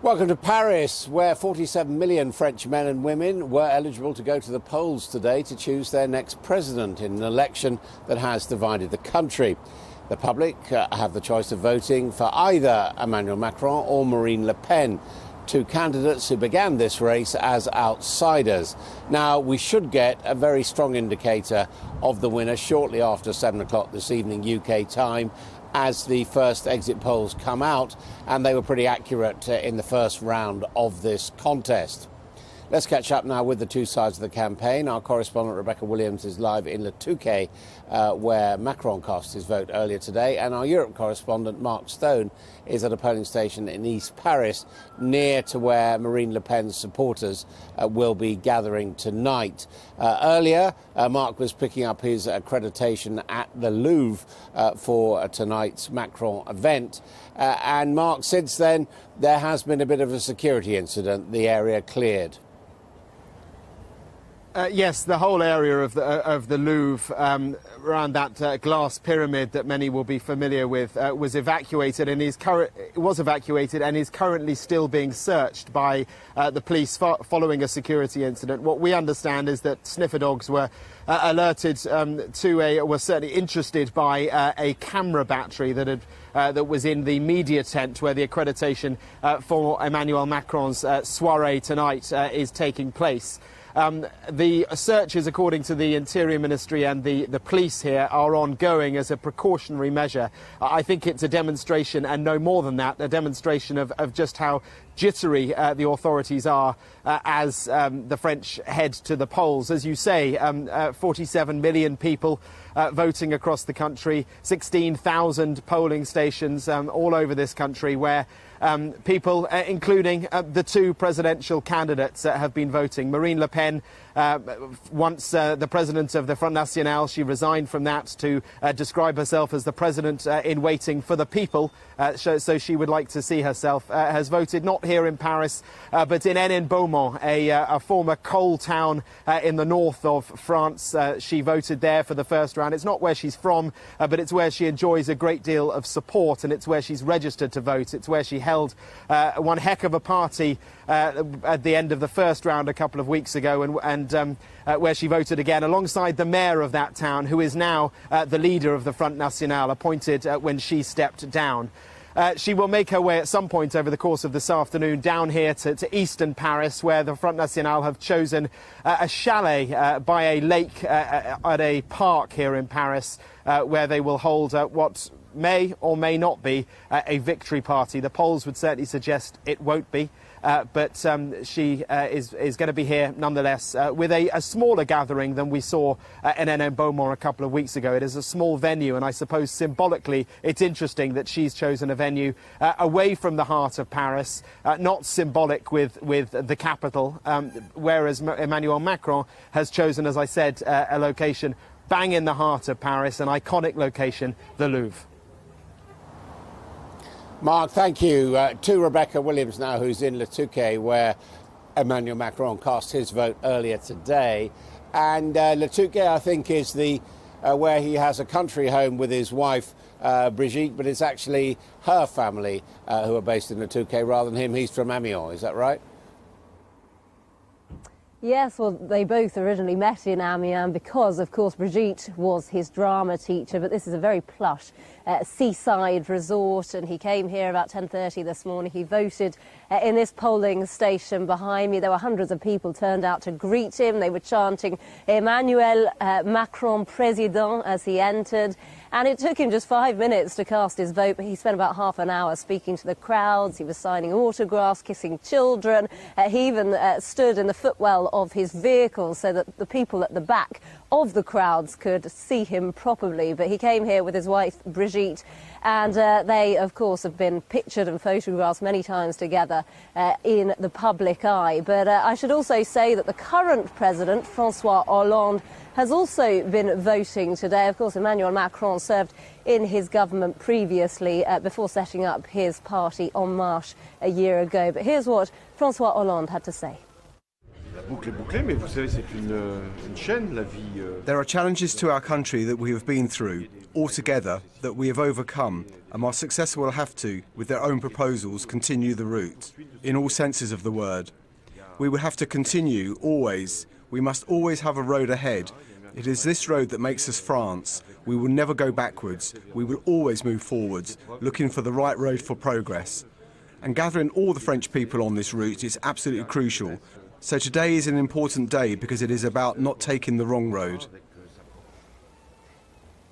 Welcome to Paris, where 47 million French men and women were eligible to go to the polls today to choose their next president in an election that has divided the country. The public have the choice of voting for either Emmanuel Macron or Marine Le Pen, two candidates who began this race as outsiders. Now, we should get a very strong indicator of the winner shortly after 7 o'clock this evening UK time, as the first exit polls come out, and they were pretty accurate in the first round of this contest. Let's catch up now with the two sides of the campaign. Our correspondent Rebecca Williams is live in Touquet, where Macron cast his vote earlier today, and our Europe correspondent Mark Stone is at a polling station in East Paris, near to where Marine Le Pen's supporters will be gathering tonight. Earlier, Mark was picking up his accreditation at the Louvre for tonight's Macron event. And Mark, since then, there has been a bit of a security incident. The area cleared. Yes, the whole area of the Louvre around that glass pyramid that many will be familiar with was evacuated and is currently still being searched by the police following a security incident. What we understand is that sniffer dogs were alerted were certainly interested by a camera battery that was in the media tent where the accreditation for Emmanuel Macron's soirée tonight is taking place. The searches, according to the Interior Ministry and the police here, are ongoing as a precautionary measure. I think it's a demonstration, and no more than that, a demonstration of just how jittery the authorities are as the French head to the polls. As you say, 47 million people voting across the country, 16,000 polling stations all over this country where people, including the two presidential candidates, have been voting. Marine Le Pen, once the president of the Front National, she resigned from that to describe herself as the president in waiting for the people, so she would like to see herself, has voted not here in Paris, but in Beaumont, a former coal town in the north of France. She voted there for the first round. It's not where she's from, but it's where she enjoys a great deal of support, and it's where she's registered to vote. It's where she held one heck of a party at the end of the first round a couple of weeks ago, and where she voted again alongside the mayor of that town, who is now the leader of the Front National, appointed when she stepped down. She will make her way at some point over the course of this afternoon down here to eastern Paris, where the Front National have chosen a chalet by a lake at a park here in Paris, where they will hold what may or may not be a victory party. The polls would certainly suggest it won't be, but she is going to be here nonetheless with a smaller gathering than we saw in Beaumont a couple of weeks ago. It is a small venue, and I suppose symbolically it's interesting that she's chosen a venue away from the heart of Paris, not symbolic with the capital, whereas Emmanuel Macron has chosen, as I said, a location bang in the heart of Paris, an iconic location, the Louvre. Mark, thank you. To Rebecca Williams now, who's in Touquet, where Emmanuel Macron cast his vote earlier today. And Touquet, I think, is the where he has a country home with his wife, Brigitte, but it's actually her family who are based in Touquet rather than him. He's from Amiens, is that right? Yes, well, they both originally met in Amiens because, of course, Brigitte was his drama teacher, but this is a very plush seaside resort, and he came here about 10:30 this morning. He voted in this polling station behind me. There were hundreds of people turned out to greet him. They were chanting Emmanuel Macron Président as he entered. And it took him just 5 minutes to cast his vote, but he spent about half an hour speaking to the crowds. He was signing autographs, kissing children. He even stood in the footwell of his vehicle so that the people at the back of the crowds could see him properly. But he came here with his wife, Brigitte, and they, of course, have been pictured and photographed many times together in the public eye. But I should also say that the current president, François Hollande, has also been voting today. Of course, Emmanuel Macron served in his government previously before setting up his party En Marche a year ago. But here's what François Hollande had to say. There are challenges to our country that we have been through. altogether that we have overcome, and our successor will have to, with their own proposals, continue the route, in all senses of the word. We will have to continue, always. We must always have a road ahead. It is this road that makes us France. We will never go backwards. We will always move forwards, looking for the right road for progress. And gathering all the French people on this route is absolutely crucial. So today is an important day because it is about not taking the wrong road.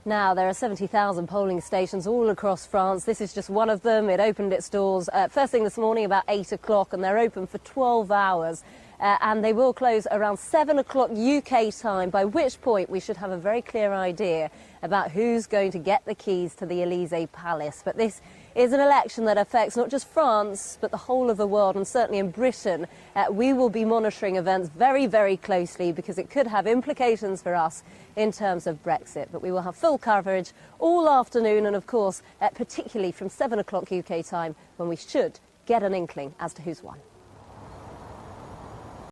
Now, there are 70,000 polling stations all across France. This is just one of them. It opened its doors first thing this morning about 8 o'clock, and they're open for 12 hours. And they will close around 7 o'clock UK time, by which point we should have a very clear idea about who's going to get the keys to the Elysee Palace. But this is an election that affects not just France, but the whole of the world, and certainly in Britain. We will be monitoring events very, very closely because it could have implications for us in terms of Brexit. But we will have full coverage all afternoon, and of course, particularly from 7 o'clock UK time, when we should get an inkling as to who's won.